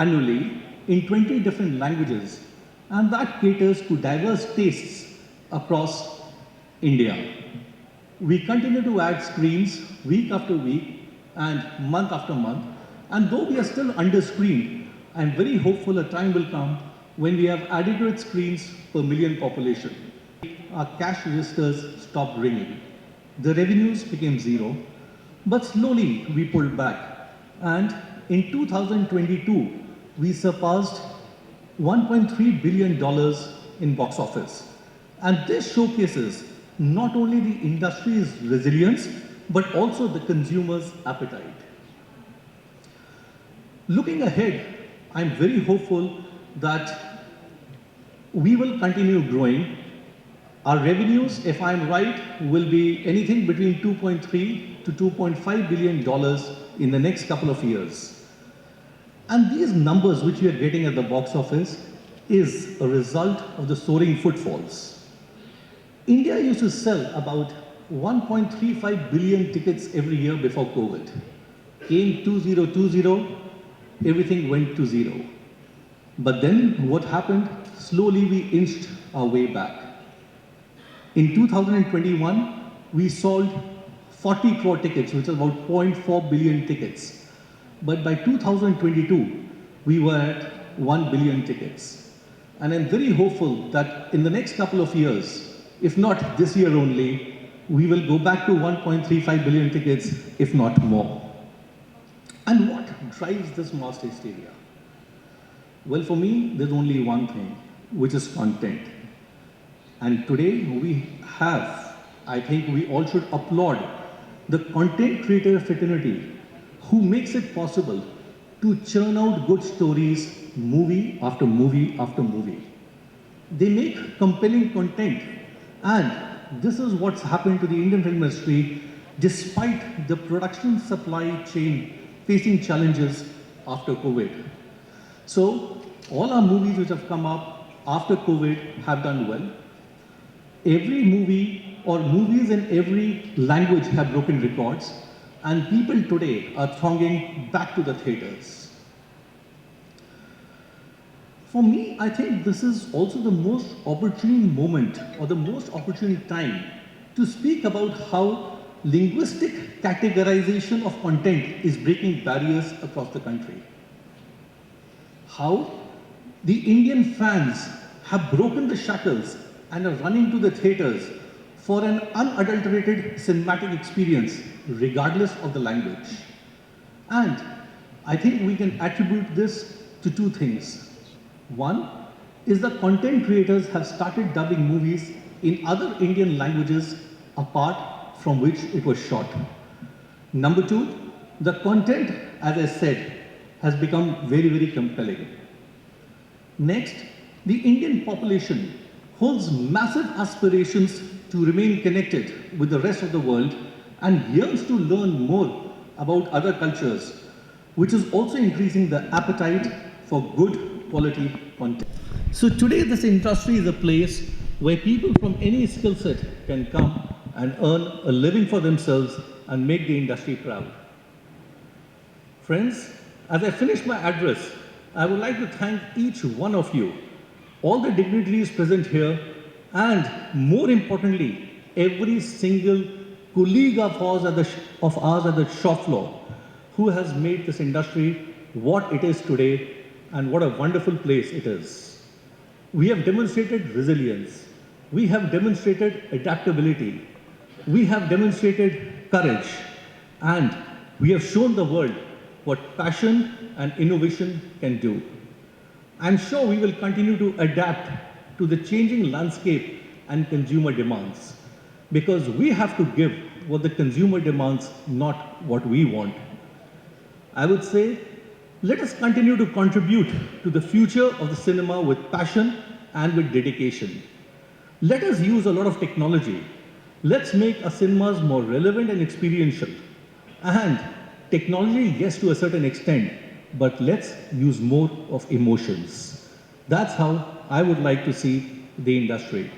annually in 20 different languages, and that caters to diverse tastes across India. We continue to add screens week after week and month after month, and though we are still under-screened, I'm very hopeful a time will come when we have adequate screens per million population. Our cash registers stopped ringing. The revenues became zero, but slowly we pulled back. And in 2022, we surpassed $1.3 billion in box office. And this showcases not only the industry's resilience, but also the consumer's appetite. Looking ahead, I'm very hopeful that we will continue growing. Our revenues, if I'm right, will be anything between $2.3 to $2.5 billion in the next couple of years. And these numbers which we are getting at the box office is a result of the soaring footfalls. India used to sell about 1.35 billion tickets every year before COVID. Came 2020, everything went to zero. But then what happened? Slowly we inched our way back. In 2021, we sold 40 crore tickets, which is about 0.4 billion tickets. But by 2022, we were at 1 billion tickets. And I'm very hopeful that in the next couple of years, if not this year only, we will go back to 1.35 billion tickets, if not more. And what drives this mass hysteria? Well, for me, there's only one thing, which is content. And today we have, I think we all should applaud the content creator fraternity who makes it possible to churn out good stories, movie after movie after movie. They make compelling content, and this is what's happened to the Indian film industry despite the production supply chain facing challenges after COVID. So all our movies which have come up after COVID have done well. Every movie or movies in every language have broken records, and people today are thronging back to the theaters. For me, I think this is also the most opportune moment or the most opportune time to speak about how linguistic categorization of content is breaking barriers across the country. How the Indian fans have broken the shackles and are running to the theaters for an unadulterated cinematic experience, regardless of the language. And I think we can attribute this to two things. One is the content creators have started dubbing movies in other Indian languages apart from which it was shot. Number two, the content, as I said, has become very, very compelling. Next, the Indian population holds massive aspirations to remain connected with the rest of the world and yearns to learn more about other cultures, which is also increasing the appetite for good quality content. So today this industry is a place where people from any skill set can come and earn a living for themselves and make the industry proud. Friends, as I finish my address, I would like to thank each one of you, all the dignitaries present here, and more importantly, every single colleague of ours at the shop floor who has made this industry what it is today and what a wonderful place it is. We have demonstrated resilience. We have demonstrated adaptability. We have demonstrated courage. And we have shown the world what passion and innovation can do. I'm sure we will continue to adapt to the changing landscape and consumer demands, because we have to give what the consumer demands, not what we want. I would say, let us continue to contribute to the future of the cinema with passion and with dedication. Let us use a lot of technology. Let's make our cinemas more relevant and experiential. And technology, yes, to a certain extent, but let's use more of emotions. That's how I would like to see the industry.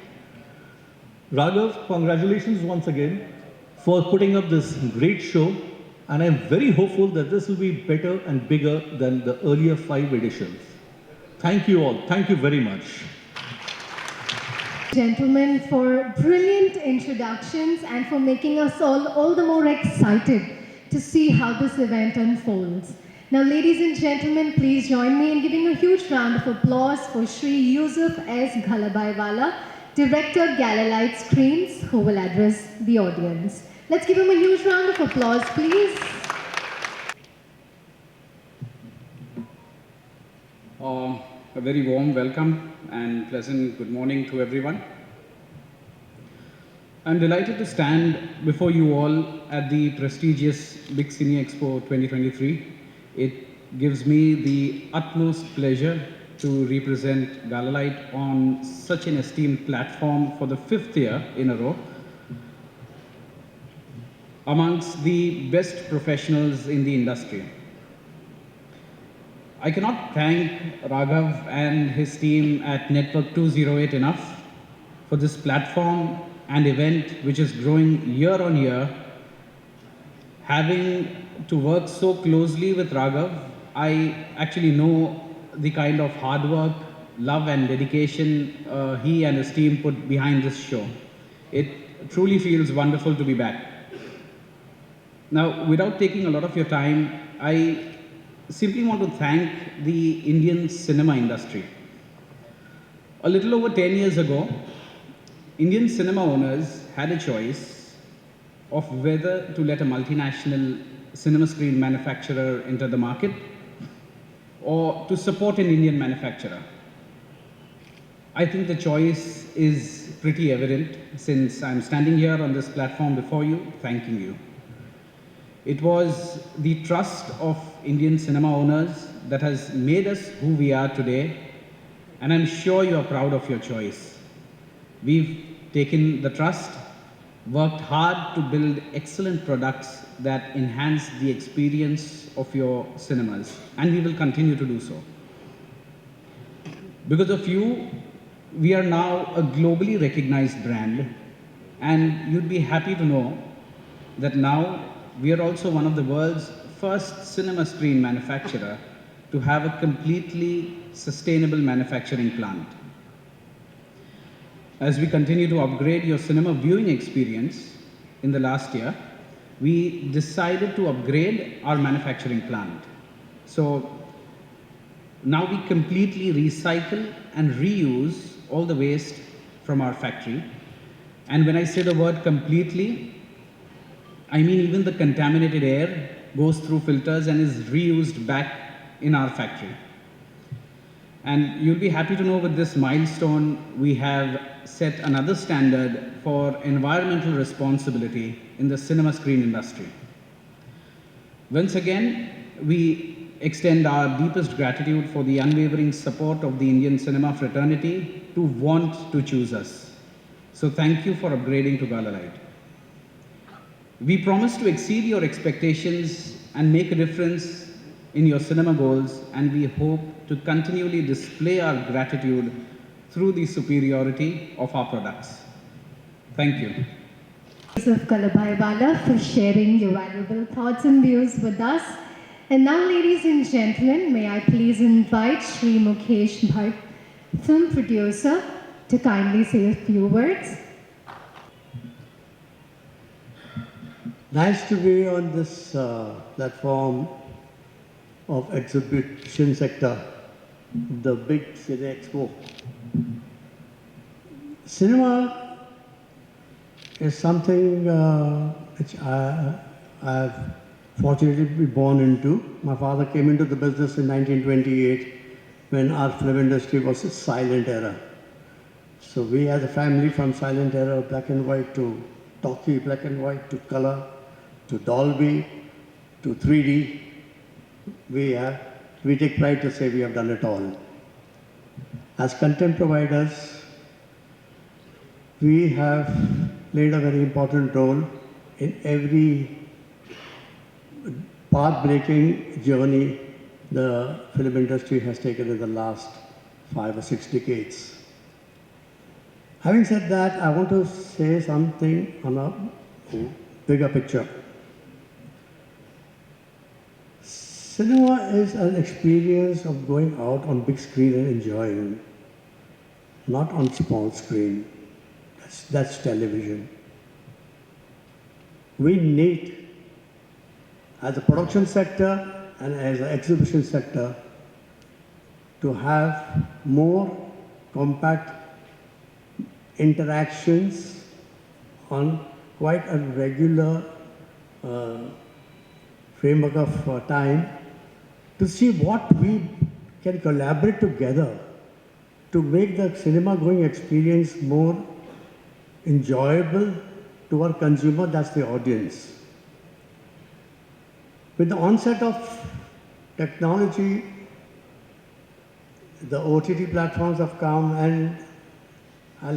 Raghav, congratulations once again for putting up this great show. and I'm very hopeful that this will be better and bigger than the earlier 5 editions. Thank you all. Thank you very much. Gentlemen, for brilliant introductions and for making us all the more excited to see how this event unfolds. Now, ladies and gentlemen, please join me in giving a huge round of applause for Shri Yusuf S. Ghalabaiwala, Director, Galilite Screens, who will address the audience. Let's give him a huge round of applause, please. A very warm welcome and pleasant good morning to everyone. I'm delighted to stand before you all at the prestigious Big Cine Expo 2023. It gives me the utmost pleasure to represent Galilite on such an esteemed platform for the 5th year in a row, amongst the best professionals in the industry. I cannot thank Raghav and his team at Network 208 enough for this platform and event which is growing year on year. Having to work so closely with Raghav, I actually know the kind of hard work, love and dedication he and his team put behind this show. It truly feels wonderful to be back. Now, without taking a lot of your time, I simply want to thank the Indian cinema industry. A little over 10 years ago, Indian cinema owners had a choice of whether to let a multinational cinema screen manufacturer enter the market or to support an Indian manufacturer. I think the choice is pretty evident since I'm standing here on this platform before you, thanking you. It was the trust of Indian cinema owners that has made us who we are today, and I'm sure you are proud of your choice. We've taken the trust, worked hard to build excellent products that enhance the experience of your cinemas, and we will continue to do so. Because of you, we are now a globally recognized brand, and you'd be happy to know that now we are also one of the world's first cinema screen manufacturer to have a completely sustainable manufacturing plant. As we continue to upgrade your cinema viewing experience in the last year, we decided to upgrade our manufacturing plant. So now we completely recycle and reuse all the waste from our factory. And when I say the word completely, I mean even the contaminated air goes through filters and is reused back in our factory. And you'll be happy to know with this milestone, we have set another standard for environmental responsibility in the cinema screen industry. Once again, we extend our deepest gratitude for the unwavering support of the Indian cinema fraternity to want to choose us. So thank you for upgrading to Galilite. We promise to exceed your expectations and make a difference in your cinema goals, and we hope to continually display our gratitude through the superiority of our products. Thank you. Yusuf Ghalabaiwala for sharing your valuable thoughts and views with us. And now, ladies and gentlemen, may I please invite Shri Mukesh Bhatt, film producer, to kindly say a few words. Nice to be on this platform of exhibition sector, the big Cine Expo. Cinema is something which I've fortunately been born into. My father came into the business in 1928 when our film industry was a silent era. So we as a family from silent era, black and white to talkie, black and white to color, to Dolby, to 3D, we take pride to say we have done it all. As content providers, we have played a very important role in every path-breaking journey the film industry has taken in the last 5 or 6 decades. Having said that, I want to say something on a bigger picture. Cinema is an experience of going out on big screen and enjoying, not on small screen. That's television. We need, as a production sector and as an exhibition sector, to have more compact interactions on quite a regular uh, framework of time to see what we can collaborate together to make the cinema going experience more enjoyable to our consumer, that's the audience. With the onset of technology, the OTT platforms have come, and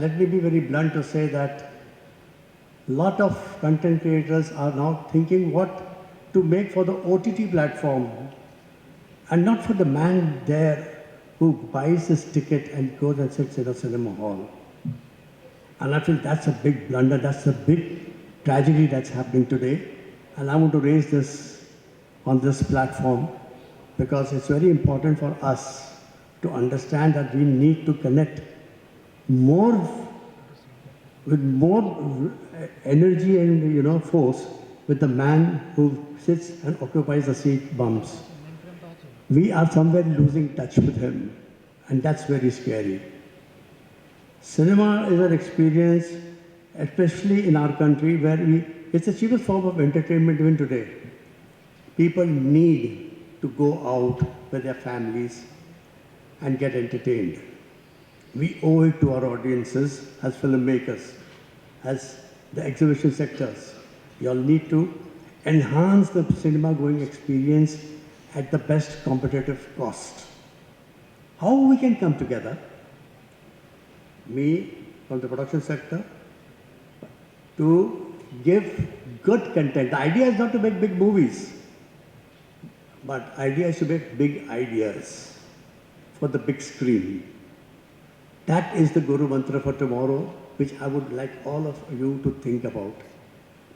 let me be very blunt to say that a lot of content creators are now thinking what to make for the OTT platform and not for the man there who buys his ticket and goes and sits in a cinema hall. And I feel that's a big blunder, that's a big tragedy that's happening today. And I want to raise this on this platform because it's very important for us to understand that we need to connect more with more energy and force with the man who sits and occupies the seat bumps. We are somewhere losing touch with him, and that's very scary. Cinema is an experience, especially in our country, where it's the cheapest form of entertainment even today. People need to go out with their families and get entertained. We owe it to our audiences as filmmakers, as the exhibition sectors. You all need to enhance the cinema going experience at the best competitive cost. How we can come together, me from the production sector, to give good content. The idea is not to make big movies, but idea is to make big ideas for the big screen. That is the Guru Mantra for tomorrow, which I would like all of you to think about.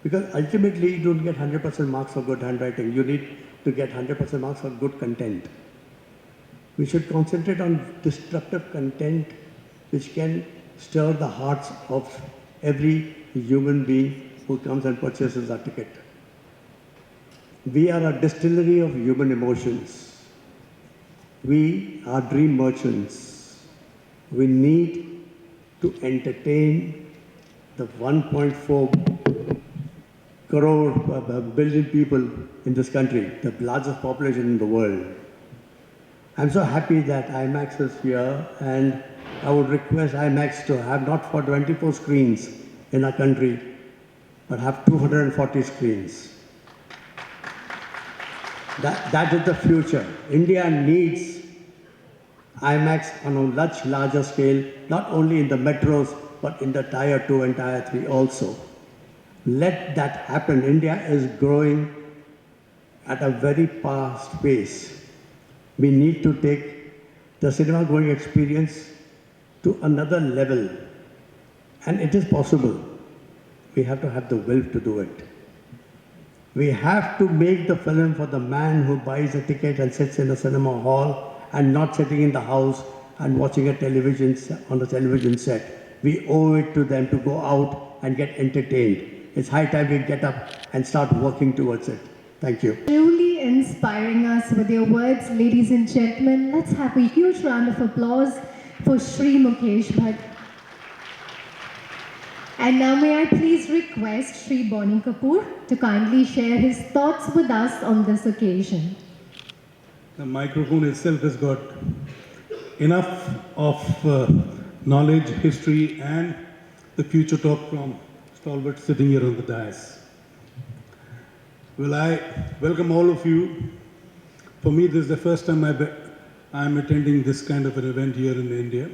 Because ultimately, you don't get 100% marks for good handwriting. You need to get 100% marks for good content. We should concentrate on disruptive content which can stir the hearts of every human being who comes and purchases our ticket. We are a distillery of human emotions. We are dream merchants. We need to entertain the 1.4 billion people in this country, the largest population in the world. I'm so happy that IMAX is here, and I would request IMAX to have not for 24 screens in our country, but have 240 screens. That is the future. India needs IMAX on a much larger scale, not only in the metros, but in the tier 2 and tier 3 also. Let that happen. India is growing at a very fast pace. We need to take the cinema going experience to another level. And it is possible. We have to have the will to do it. We have to make the film for the man who buys a ticket and sits in a cinema hall and not sitting in the house and watching a television on the television set. We owe it to them to go out and get entertained. It's high time we get up and start working towards it. Thank you. Truly inspiring us with your words, ladies and gentlemen. Let's have a huge round of applause for Shri Mukesh Bhatt. And now may I please request Shri Bonnie Kapoor to kindly share his thoughts with us on this occasion. The microphone itself has got enough of knowledge, history, and the future talk from stalwart sitting here on the dais. Well, I welcome all of you. For me, this is the first time I'm attending this kind of an event here in India.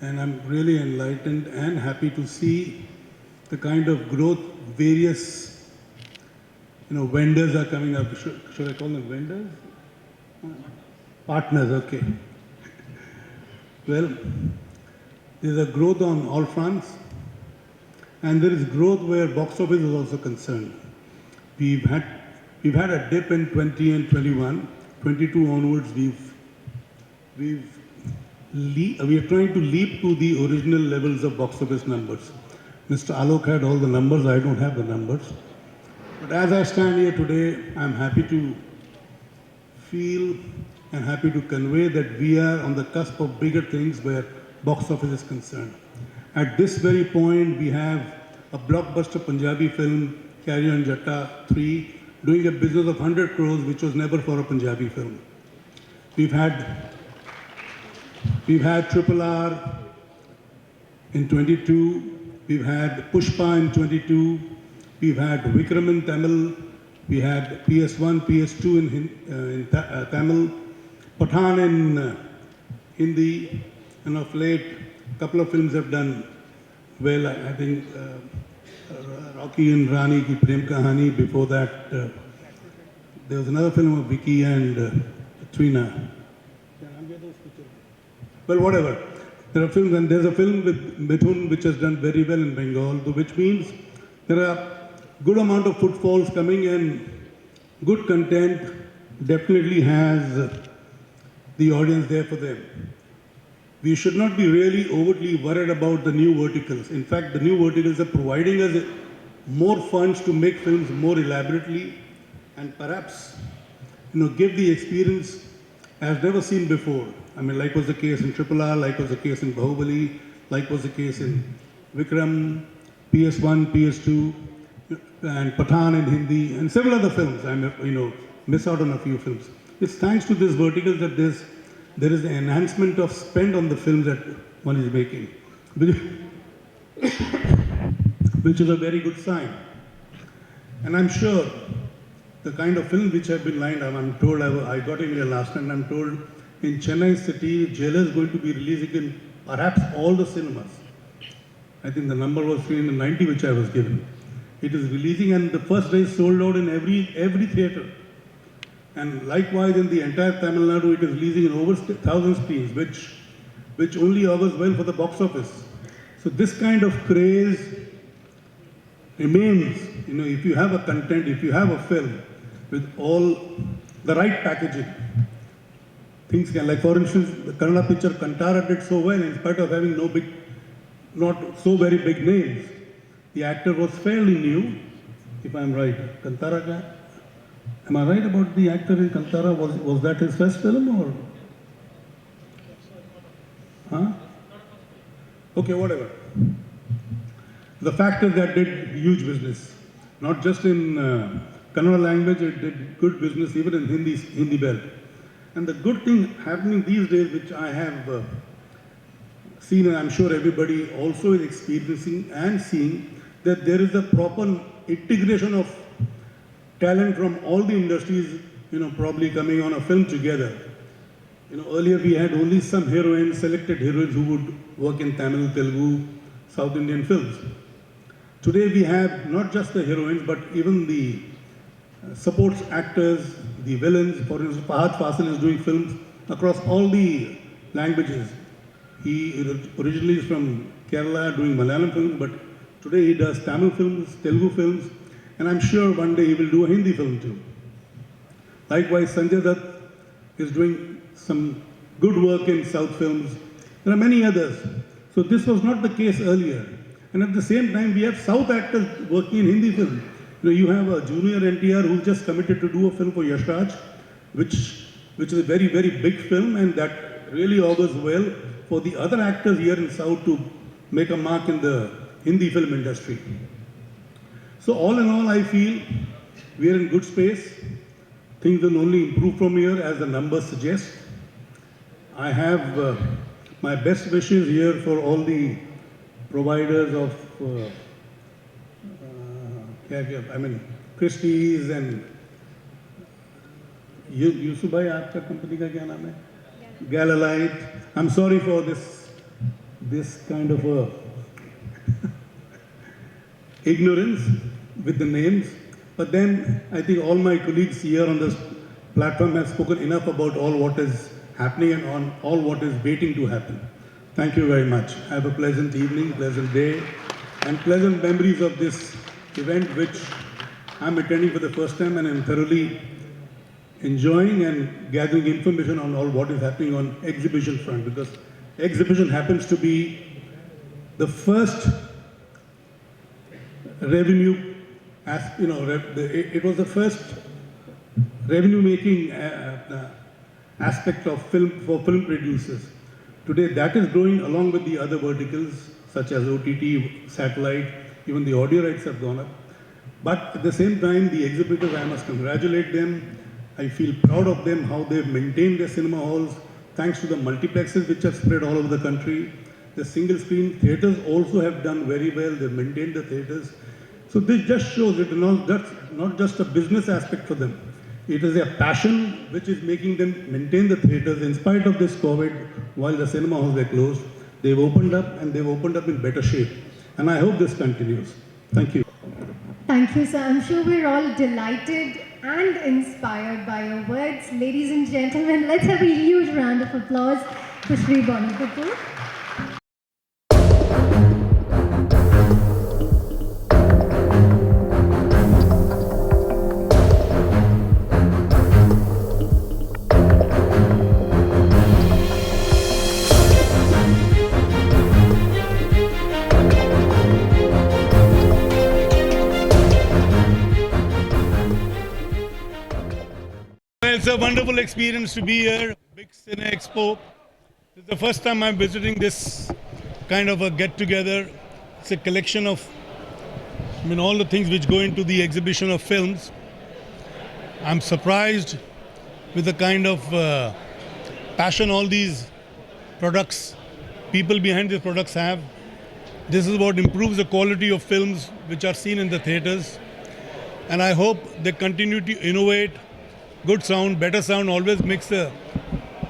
And I'm really enlightened and happy to see the kind of growth various vendors are coming up. Should I call them vendors? Partners, okay. Well, there's a growth on all fronts, and there is growth where box office is also concerned. We've had We've had a dip in 20 and 21. 22 onwards, we are trying to leap to the original levels of box office numbers. Mr. Alok had all the numbers, I don't have the numbers. But as I stand here today, I'm happy to feel and happy to convey that we are on the cusp of bigger things where box office is concerned. At this very point, we have a blockbuster Punjabi film, Carry On Jatta 3, doing a business of 100 crores, which was never for a Punjabi film. We've had Triple R in 22, we've had Pushpa in 22, we've had Vikram in Tamil, we had PS1, PS2 in Tamil, Pathan in Hindi, and of late, a couple of films have done well. I think Rocky and Rani Ki Prem Kahani, before that, there was another film of Vicky and Trina. Well, whatever. There are films, and there's a film with Mithun which has done very well in Bengal, which means there are good amount of footfalls coming, and good content definitely has the audience there for them. We should not be really overtly worried about the new verticals. In fact, the new verticals are providing us more funds to make films more elaborately and perhaps, give the experience as never seen before. I mean, like was the case in Triple R, like was the case in Bahubali, like was the case in Vikram, PS1, PS2, and Pathan in Hindi, and several other films. Miss out on a few films. It's thanks to this vertical that there is an enhancement of spend on the films that one is making, which is a very good sign. And I'm sure the kind of films which have been lined up, I'm told, I got in here last night, and I'm told in Chennai city, Jailer is going to be releasing in perhaps all the cinemas. I think the number was 390 which I was given. It is releasing, and the first day is sold out in every theatre. And likewise in the entire Tamil Nadu, it is releasing in over 1,000 screens, which only augurs well for the box office. So this kind of craze remains. If you have a content, if you have a film with all the right packaging, things can, like for instance, the Kannada picture Kantara did so well in spite of having not so very big names. The actor was fairly new, if I'm right. Kantara guy. Am I right about the actor in Kantara? Was that his first film or? Huh? Okay, whatever. The fact is that did huge business. Not just in Kannada language, it did good business even in Hindi belt. And the good thing happening these days, which I have seen, and I'm sure everybody also is experiencing and seeing, that there is a proper integration of talent from all the industries, probably coming on a film together. Earlier we had only some heroines, selected heroines who would work in Tamil, Telugu, South Indian films. Today we have not just the heroines, but even the supports actors, the villains. For instance, Fahad Fasil is doing films across all the languages. He originally is from Kerala doing Malayalam films, but today he does Tamil films, Telugu films, and I'm sure one day he will do a Hindi film too. Likewise, Sanjay Dutt is doing some good work in South films. There are many others. So this was not the case earlier. And at the same time, we have South actors working in Hindi films. You have a junior NTR who's just committed to do a film for Yash Raj, which is a very, very big film, and that really augurs well for the other actors here in South to make a mark in the Hindi film industry. So all in all, I feel we are in good space. Things will only improve from here as the numbers suggest. I have my best wishes here for all the providers of Christie's and Yusuf bhai, aapka company ka kya naam hai? Galalite. I'm sorry for this kind of ignorance with the names, but then I think all my colleagues here on this platform have spoken enough about all what is happening and on all what is waiting to happen. Thank you very much. Have a pleasant evening, pleasant day, and pleasant memories of this event, which I'm attending for the first time and I'm thoroughly enjoying and gathering information on all what is happening on exhibition front, because exhibition happens to be the first revenue, as you know, it was the first revenue making aspect of film for film producers. Today that is growing along with the other verticals such as OTT, satellite, even the audio rights have gone up. But at the same time, the exhibitors, I must congratulate them. I feel proud of them, how they've maintained their cinema halls, thanks to the multiplexes which have spread all over the country. The single screen theatres also have done very well, they've maintained the theatres. So this just shows it not just a business aspect for them. It is a passion which is making them maintain the theatres in spite of this COVID, while the cinema halls were closed. They've opened up and they've opened up in better shape. And I hope this continues. Thank you. Thank you, sir. I'm sure we're all delighted and inspired by your words. Ladies and gentlemen, let's have a huge round of applause for Shri Bonnie Kapoor. It's a wonderful experience to be here, big Cine Expo. It's the first time I'm visiting this kind of a get-together. It's a collection of, all the things which go into the exhibition of films. I'm surprised with the kind of passion all these products, people behind these products have. This is what improves the quality of films which are seen in the theatres. And I hope they continue to innovate. Good sound, better sound always makes the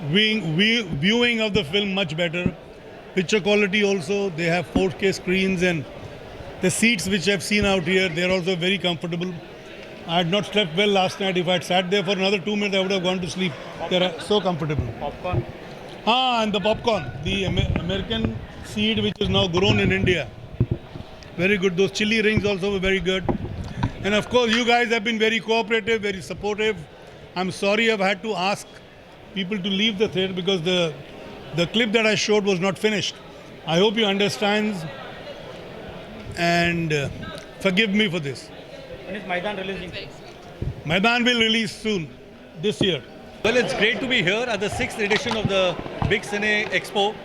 viewing of the film much better. Picture quality also, they have 4K screens, and the seats which I've seen out here, they're also very comfortable. I had not slept well last night. If I had sat there for another 2 minutes, I would have gone to sleep. They're so comfortable. Popcorn. And the popcorn, the American seed which is now grown in India. Very good. Those chili rings also were very good. And of course, you guys have been very cooperative, very supportive. I'm sorry I've had to ask people to leave the theatre because the clip that I showed was not finished. I hope you understand and forgive me for this. When is Maidan releasing? Maidan will release soon, this year. Well, it's great to be here at the 6th edition of the Big Cine Expo.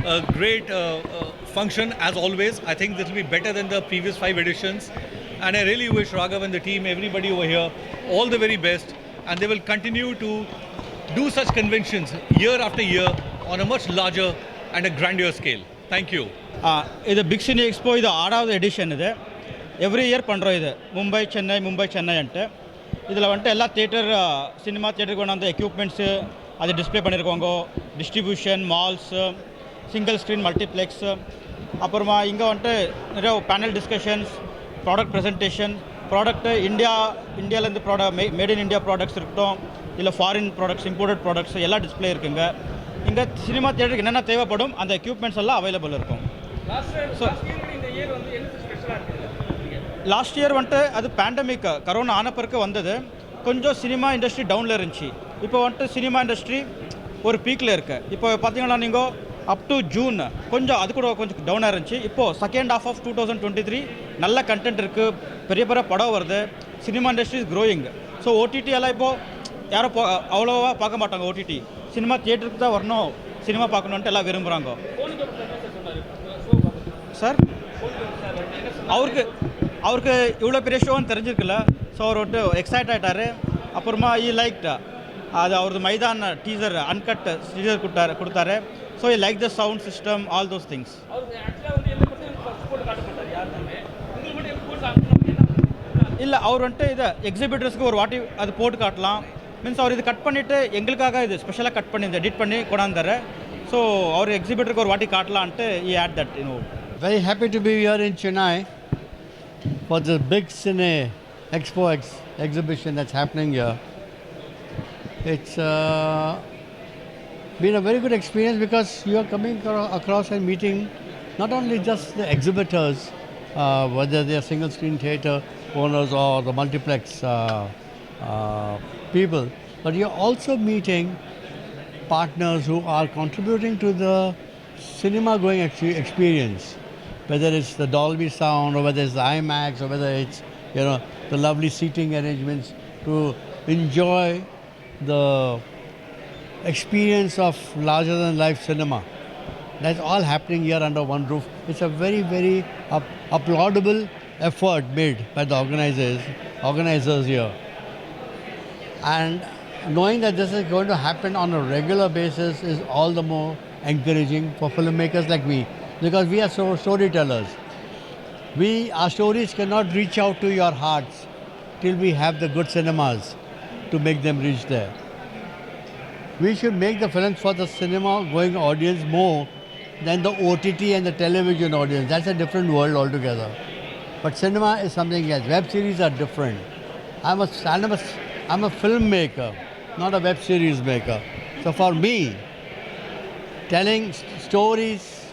A great function as always. I think this will be better than the previous 5 editions. And I really wish Raghav and the team, everybody over here, all the very best. And they will continue to do such conventions year after year on a much larger and a grander scale. Thank you. ಇದು big cine expo ಇದು 6வது edition ಇದೆ. Every year பண்ணுறோம் இது. Mumbai Chennai and இதில் வந்துட்டு எல்லா theatre cinema தியேட்டருக்கு கொண்டு வந்த எக்யூப்மெண்ட்ஸு அது டிஸ்பிளே பண்ணியிருக்கோங்க. Distribution malls, single screen multiplex, அப்புறமா இங்கே வந்துட்டு நிறைய panel discussions, product presentation, product இந்தியாவிலேருந்து மேட் இன் இந்தியா ப்ராடக்ட்ஸ் இருக்கட்டும், இல்லை ஃபாரின் ப்ராடக்ட்ஸ், இம்போர்ட்டட் ப்ராடக்ட்ஸ் எல்லாம் டிஸ்பிளே இருக்குங்க. இங்கே சினிமா தியேட்டருக்கு என்னென்ன தேவைப்படும் அந்த எக்யூப்மெண்ட்ஸ் எல்லாம் அவைலபிள் இருக்கும். ஸோ லாஸ்ட் இயர் வந்துட்டு அது பேண்டமிக் கரோனா ஆன பிறகு வந்தது. கொஞ்சம் சினிமா இண்டஸ்ட்ரி டவுனில் இருந்துச்சு. இப்போ வந்துட்டு சினிமா இண்டஸ்ட்ரி ஒரு பீக்கில் இருக்குது. இப்போ பார்த்தீங்கன்னா நீங்கள் அப் டு ஜூன் கொஞ்சம் அது கூட கொஞ்சம் டவுனாக இருந்துச்சு. இப்போது செகண்ட் ஹாஃப் ஆஃப் 2023 நல்ல கண்டென்ட் இருக்குது, பெரிய பெரிய படம் வருது, cinema industry is growing. So OTT எல்லாம் இப்போது யாரும் அவ்வளோவா பார்க்க மாட்டாங்க. ஓடிடி சினிமா தியேட்டருக்கு தான் வரணும், சினிமா பார்க்கணுன்ட்டு எல்லாம் விரும்புகிறாங்க. சார் அவருக்கு இவ்வளோ பெரிய ஷோன்னு தெரிஞ்சிருக்குல்ல. ஸோ அவர் வந்துட்டு எக்ஸைட் ஆகிட்டார். அப்புறமா லைக் அது அவரது மைதான் டீசர் அன்கட் டீசர் கொடுத்தாரு. So like the sound system, all those things. இல்லை அவர் வந்துட்டு இதை எக்ஸிபிட்டர்ஸ்க்கு ஒரு வாட்டி அது போட்டு காட்டலாம். மீன்ஸ் அவர் இது கட் பண்ணிவிட்டு எங்களுக்காக இது ஸ்பெஷலாக கட் பண்ணி எடிட் பண்ணி கொண்டாந்தார். ஸோ அவர் எக்ஸிபிட்டருக்கு ஒரு வாட்டி காட்டலான்ட்டு ஈ ஆட் தட் Very happy to be here in Chennai for the big Cine Expo exhibition that's happening here. It's been a very good experience because you are coming across and meeting not only just the exhibitors, whether they are single screen theatre owners or the multiplex people, but you're also meeting partners who are contributing to the cinema going experience, whether it's the Dolby sound or whether it's the IMAX or whether it's the lovely seating arrangements to enjoy the experience of larger than life cinema. That's all happening here under one roof. It's a very, very applaudable effort made by the organizers here. And knowing that this is going to happen on a regular basis is all the more encouraging for filmmakers like me, because we are storytellers. Our stories cannot reach out to your hearts till we have the good cinemas to make them reach there. We should make the films for the cinema-going audience more than the OTT and the television audience. That's a different world altogether. But cinema is something else. Web series are different. I'm a filmmaker, not a web series maker. So for me, telling stories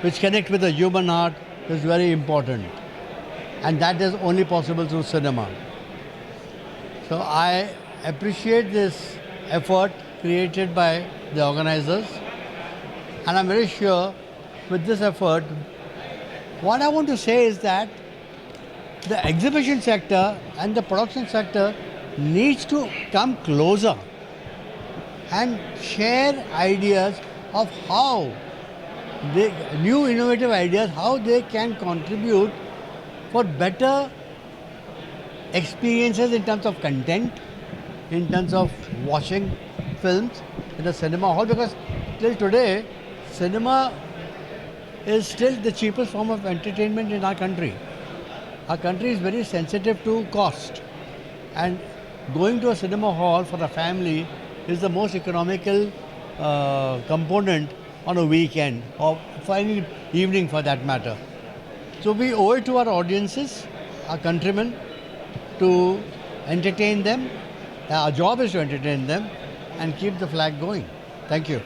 which connect with the human heart is very important. And that is only possible through cinema. So I appreciate this effort created by the organizers. And I'm very sure with this effort, what I want to say is that the exhibition sector and the production sector needs to come closer and share ideas of how new innovative ideas, how they can contribute for better experiences in terms of content, in terms of watching films in the cinema hall, because till today, cinema is still the cheapest form of entertainment in our country. Our country is very sensitive to cost, and going to a cinema hall for a family is the most economical component on a weekend or for any evening for that matter. So we owe it to our audiences, our countrymen, to entertain them. Our job is to entertain them and keep the flag going. Thank you.